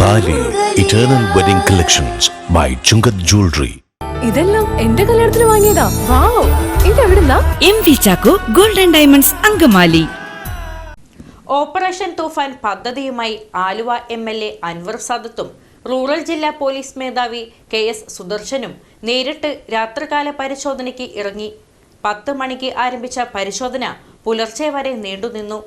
താലി eternal wedding collections by Chungath jewellery. ഇതെല്ലാം എന്റെ കല്യാണത്തിന് വാങ്ങിയതാ. വാവ്, ഇതെവിടുന്നാ? MV Chacko golden diamonds Angamaly. Operation Toofan പദ്ധതിയുമായി ആലുവ MLA അൻവർ സാദത്തും റൂറൽ ജില്ലാ പോലീസ് മേധാവി KS സുദർശനും നേരിട്ട് രാത്രികാല പരിശോധനയ്ക്ക് ഇറങ്ങി. 10 മണിക്ക് ആരംഭിച്ച പരിശോധന പുലർച്ചെ വരെ നീണ്ടുനിന്നു.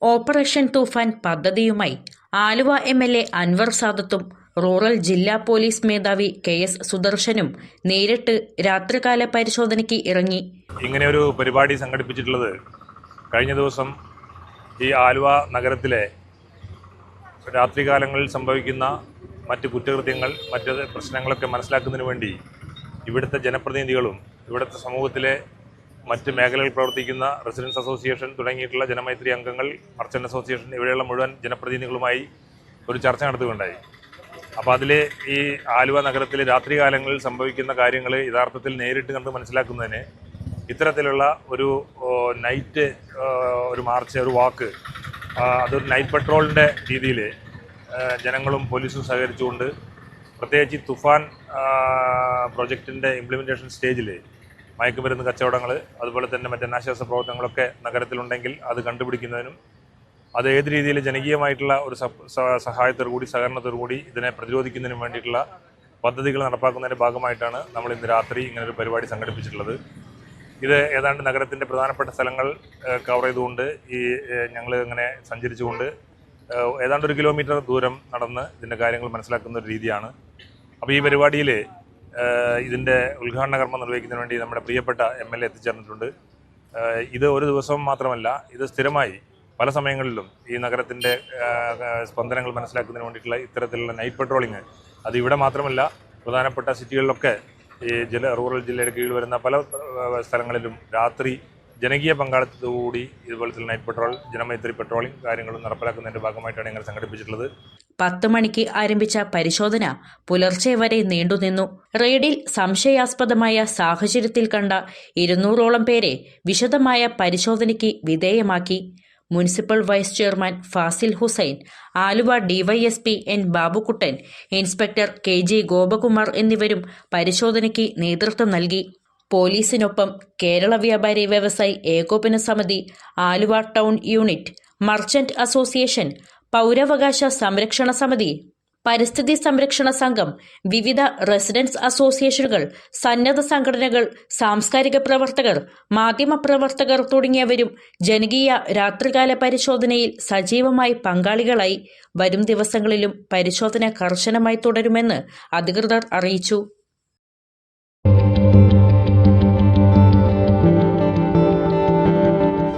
ഓപ്പറേഷൻ തൂഫാൻ പദ്ധതിയുമായി ആലുവ MLA അൻവർ സാദത്തും റൂറൽ ജില്ലാ പോലീസ് മേധാവി KS സുദർശനും നേരിട്ട് രാത്രികാല പരിശോധനയ്ക്ക് ഇറങ്ങി. ഇങ്ങനെ ഒരു പരിപാടി സംഘടിപ്പിച്ചിട്ടുള്ളത് കഴിഞ്ഞ ദിവസം ഈ ആലുവ നഗരത്തിലെ രാത്രികാലങ്ങളിൽ സംഭവിക്കുന്ന മറ്റ് കുറ്റകൃത്യങ്ങൾ, മറ്റ് പ്രശ്നങ്ങളൊക്കെ മനസ്സിലാക്കുന്നതിന് വേണ്ടി ഇവിടുത്തെ ജനപ്രതിനിധികളും ഇവിടുത്തെ സമൂഹത്തിലെ മറ്റ് മേഖലകളിൽ പ്രവർത്തിക്കുന്ന റെസിഡൻസ് അസോസിയേഷൻ തുടങ്ങിയിട്ടുള്ള ജനമൈത്രി അംഗങ്ങൾ, മർച്ചൻ്റ് അസോസിയേഷൻ ഇവിടെയുള്ള മുഴുവൻ ജനപ്രതിനിധികളുമായി ഒരു ചർച്ച നടത്തുകയുണ്ടായി. അപ്പോൾ അതിൽ ഈ ആലുവ നഗരത്തിലെ രാത്രികാലങ്ങളിൽ സംഭവിക്കുന്ന കാര്യങ്ങൾ യഥാർത്ഥത്തിൽ നേരിട്ട് കണ്ട് മനസ്സിലാക്കുന്നതിന് ഇത്തരത്തിലുള്ള ഒരു നൈറ്റ് ഒരു മാർച്ച്, ഒരു വാക്ക്, അതൊരു നൈറ്റ് പെട്രോളിൻ്റെ രീതിയിൽ ജനങ്ങളും പോലീസും സഹകരിച്ചുകൊണ്ട് പ്രത്യേകിച്ച് ഈ തുഫാൻ പ്രൊജക്റ്റിൻ്റെ ഇംപ്ലിമെൻറ്റേഷൻ സ്റ്റേജിൽ മയക്കുമരുന്ന് കച്ചവടങ്ങൾ, അതുപോലെ തന്നെ മറ്റ് അനാശാസ്ത്ര പ്രവർത്തനങ്ങളൊക്കെ നഗരത്തിലുണ്ടെങ്കിൽ അത് കണ്ടുപിടിക്കുന്നതിനും അത് ഏത് രീതിയിൽ ജനകീയമായിട്ടുള്ള ഒരു സഹായത്തോടുകൂടി, സഹകരണത്തോടുകൂടി ഇതിനെ പ്രതിരോധിക്കുന്നതിനും വേണ്ടിയിട്ടുള്ള പദ്ധതികൾ നടപ്പാക്കുന്നതിൻ്റെ ഭാഗമായിട്ടാണ് നമ്മൾ ഇന്ന് രാത്രി ഇങ്ങനൊരു പരിപാടി സംഘടിപ്പിച്ചിട്ടുള്ളത്. ഇത് ഏതാണ്ട് നഗരത്തിൻ്റെ പ്രധാനപ്പെട്ട സ്ഥലങ്ങൾ കവർ ചെയ്തുകൊണ്ട് ഞങ്ങൾ ഇങ്ങനെ സഞ്ചരിച്ചുകൊണ്ട് ഏതാണ്ട് 1 കിലോമീറ്റർ ദൂരം നടന്ന് ഇതിൻ്റെ കാര്യങ്ങൾ മനസ്സിലാക്കുന്ന ഒരു രീതിയാണ്. അപ്പോൾ ഈ പരിപാടിയിൽ ഇതിൻ്റെ ഉദ്ഘാടന കർമ്മം നിർവഹിക്കുന്നതിന് വേണ്ടി നമ്മുടെ പ്രിയപ്പെട്ട MLA എത്തിച്ചേർന്നിട്ടുണ്ട്. ഇത് ഒരു ദിവസം മാത്രമല്ല, ഇത് സ്ഥിരമായി പല സമയങ്ങളിലും ഈ നഗരത്തിൻ്റെ സ്പന്ദനങ്ങൾ മനസ്സിലാക്കുന്നതിന് വേണ്ടിയിട്ടുള്ള ഇത്തരത്തിലുള്ള നൈറ്റ് പെട്രോളിങ്, അത് ഇവിടെ മാത്രമല്ല പ്രധാനപ്പെട്ട സിറ്റികളിലൊക്കെ ഈ റൂറൽ ജില്ലയുടെ കീഴിൽ വരുന്ന പല സ്ഥലങ്ങളിലും രാത്രി ജനകീയ പങ്കാളിത്തത്തോടുകൂടി ഇതുപോലത്തെ നൈറ്റ് പെട്രോൾ, ജനമൈത്രി പെട്രോളിംഗ് കാര്യങ്ങളും നടപ്പിലാക്കുന്നതിൻ്റെ ഭാഗമായിട്ടാണ് ഇങ്ങനെ സംഘടിപ്പിച്ചിട്ടുള്ളത്. 10 മണിക്ക് ആരംഭിച്ച പരിശോധന പുലർച്ചെ വരെ നീണ്ടുനിന്നു. റെയ്ഡിൽ സംശയാസ്പദമായ സാഹചര്യത്തിൽ കണ്ട 200ഓളം പേരെ വിശദമായ പരിശോധനയ്ക്ക് വിധേയമാക്കി. Municipal vice chairman Fasil Hussain, Aluva DYSP N Babukuttan, inspector KG Gopakumar എന്നിവരും പരിശോധനയ്ക്ക് നേതൃത്വം നൽകി. പോലീസിനൊപ്പം കേരള വ്യാപാരി വ്യവസായി ഏകോപന സമിതി, Aluva town unit, merchant association, പൗരാവകാശ സംരക്ഷണ സമിതി, പരിസ്ഥിതി സംരക്ഷണ സംഘം, വിവിധ റെസിഡൻസ് അസോസിയേഷനുകൾ, സന്നദ്ധ സംഘടനകൾ, സാംസ്കാരിക പ്രവർത്തകർ, മാധ്യമപ്രവർത്തകർ തുടങ്ങിയവരും ജനകീയ രാത്രികാല പരിശോധനയിൽ സജീവമായി പങ്കാളികളായി. വരും ദിവസങ്ങളിലും പരിശോധന കർശനമായി തുടരുമെന്ന് അധികൃതർ അറിയിച്ചു.